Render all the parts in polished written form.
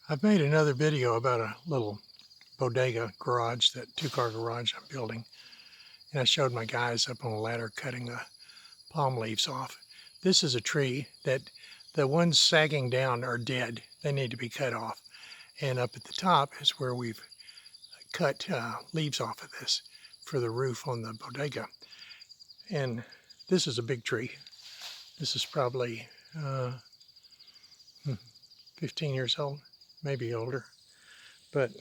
I've made another video about a little bodega garage, that two-car garage I'm building, and I showed my guys up on a ladder cutting the palm leaves off. This is a tree that the ones sagging down are dead. They need to be cut off. And up at the top is where we've cut leaves off of this for the roof on the bodega. And this is a big tree. This is probably 15 years old, maybe older. But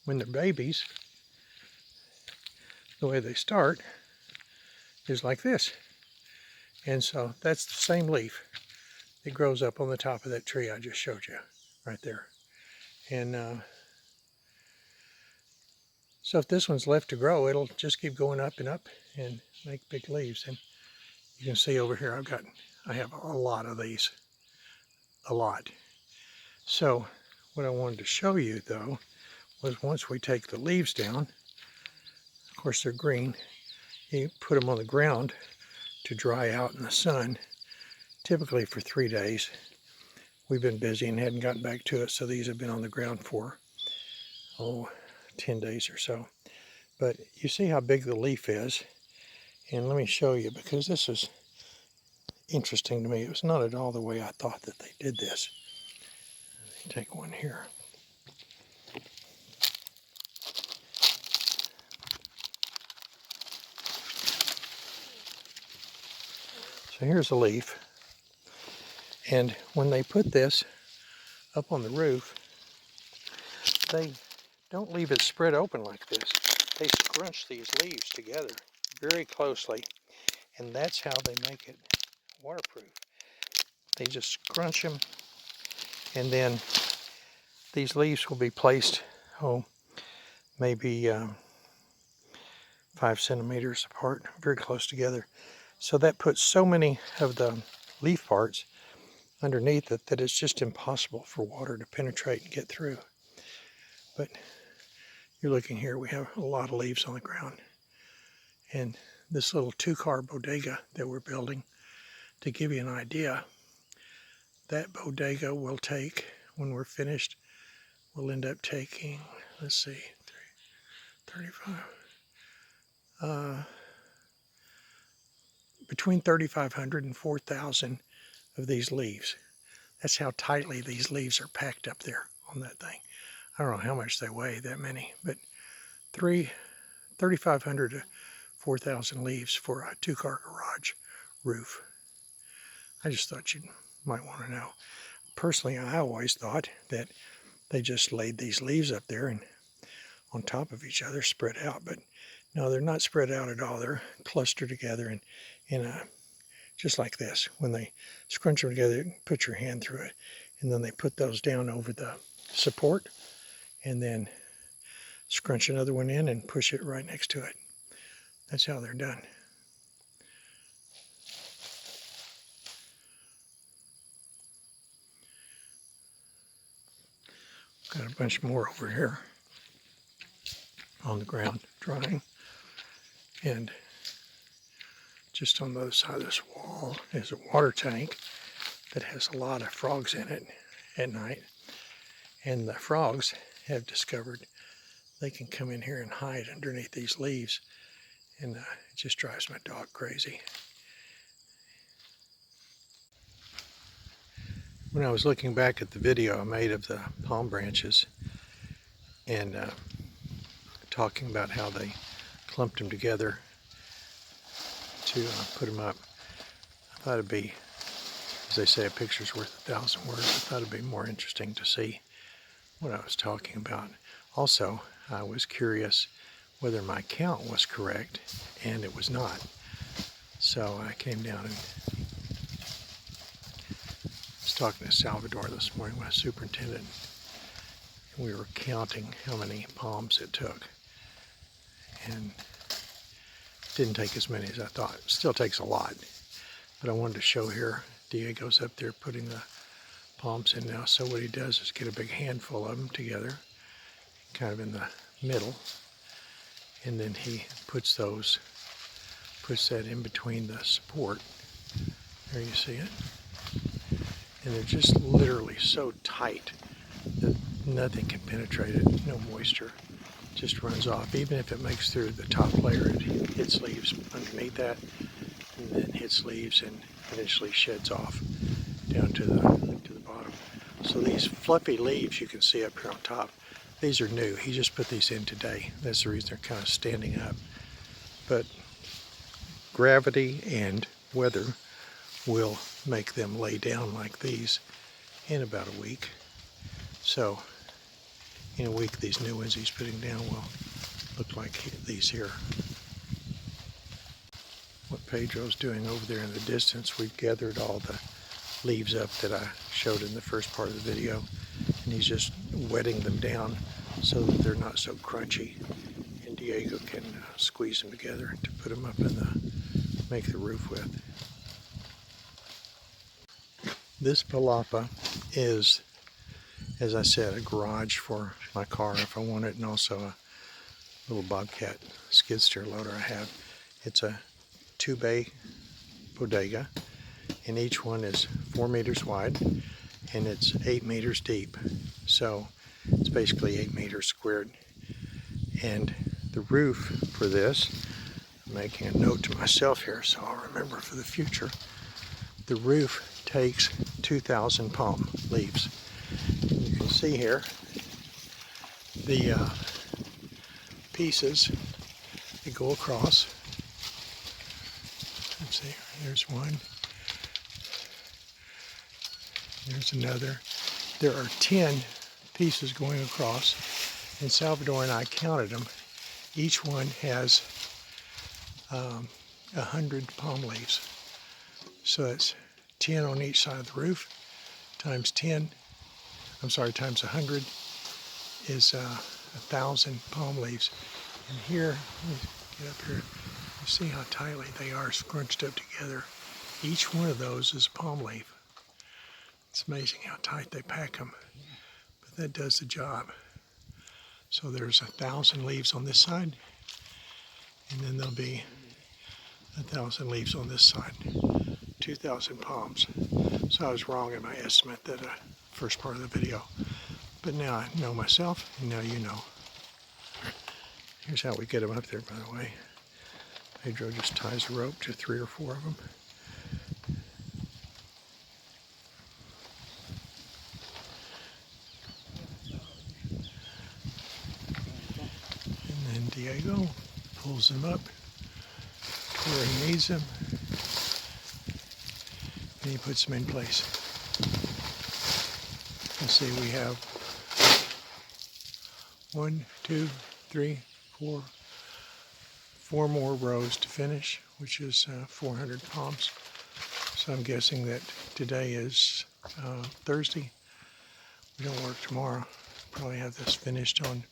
when they're babies, the way they start is like this. And so that's the same leaf that grows up on the top of that tree I just showed you right there. And so if this one's left to grow, it'll just keep going up and up and make big leaves. And you can see over here I have a lot of these, a lot. So what I wanted to show you though was once we take the leaves down, of course they're green, you put them on the ground to dry out in the sun, typically for 3 days. We've been busy and hadn't gotten back to it, so these have been on the ground for 10 days or so. But you see how big the leaf is, and let me show you, because this is interesting to me. It was not at all the way I thought that they did this. Let me take one here. So here's a leaf, and when they put this up on the roof, they don't leave it spread open like this. They scrunch these leaves together very closely, and that's how they make it waterproof. They just scrunch them, and then these leaves will be placed, maybe 5 centimeters apart, very close together. So that puts so many of the leaf parts underneath it that it's just impossible for water to penetrate and get through. But you're looking here, we have a lot of leaves on the ground. And this little two-car bodega that we're building, to give you an idea, that bodega will take, when we're finished, we'll end up taking, let's see, 35, between 3,500 and 4,000 of these leaves. That's how tightly these leaves are packed up there on that thing. I don't know how much they weigh, that many, but 3,500 to 4,000 leaves for a two-car garage roof. I just thought you might want to know. Personally, I always thought that they just laid these leaves up there and on top of each other, spread out. But no, they're not spread out at all. They're clustered together just like this. When they scrunch them together, put your hand through it, and then they put those down over the support, and then scrunch another one in and push it right next to it. That's how they're done. Got a bunch more over here on the ground drying. And just on the other side of this wall is a water tank that has a lot of frogs in it at night. And the frogs have discovered they can come in here and hide underneath these leaves. And it just drives my dog crazy. When I was looking back at the video I made of the palm branches and talking about how they clumped them together to put them up, I thought it'd be, as they say, a picture's worth 1,000 words. I thought it'd be more interesting to see what I was talking about. Also, I was curious whether my count was correct, and it was not. So I came down and was talking to Salvador this morning, my superintendent, and we were counting how many palms it took. And it didn't take as many as I thought. It still takes a lot. But I wanted to show here, Diego's up there putting the palms in now. So what he does is get a big handful of them together, kind of in the middle, and then he puts that in between the support. There you see it. And they're just literally so tight that Nothing can penetrate it, no moisture. Just runs off. Even if it makes through the top layer, it hits leaves underneath that, and then hits leaves and eventually sheds off down to the bottom. So these fluffy leaves you can see up here on top, these are new. He just put these in today. That's the reason they're kind of standing up. But gravity and weather will make them lay down like these in about a week. So in a week, these new ones he's putting down will look like these here. What Pedro's doing over there in the distance, we've gathered all the leaves up that I showed in the first part of the video, and he's just wetting them down so that they're not so crunchy, and Diego can squeeze them together to put them up in make the roof with. This Palapa is, as I said, a garage for my car if I want it, and also a little Bobcat skid steer loader I have. It's a 2-bay bodega, and each one is 4 meters wide, and it's 8 meters deep. So it's basically 8 meters squared. And the roof for this, I'm making a note to myself here so I'll remember for the future, the roof takes 2,000 palm leaves. You can see here the pieces that go across. Let's see, there's one, there's another. There are 10 pieces going across, and Salvador and I counted them. Each one has 100 palm leaves. So it's 10 on each side of the roof, times 100 is 1,000 palm leaves. And here, let me get up here, you see how tightly they are scrunched up together. Each one of those is a palm leaf. It's amazing how tight they pack them, but that does the job. So there's 1,000 leaves on this side, and then there'll be 1,000 leaves on this side. 2,000 palms. So I was wrong in my estimate that first part of the video. But now I know myself, and now you know. Here's how we get them up there, by the way. Pedro just ties a rope to 3 or 4 of them. And then Diego pulls them up to where he needs them, and he puts them in place. You see we have 1, 2, 3, 4 more rows to finish, which is 400 palms. So I'm guessing that today is Thursday. We don't work tomorrow. Probably have this finished on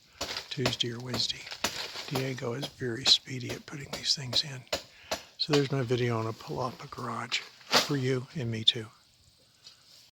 Tuesday or Wednesday. Diego is very speedy at putting these things in. So there's my video on a Palapa garage for you and me too.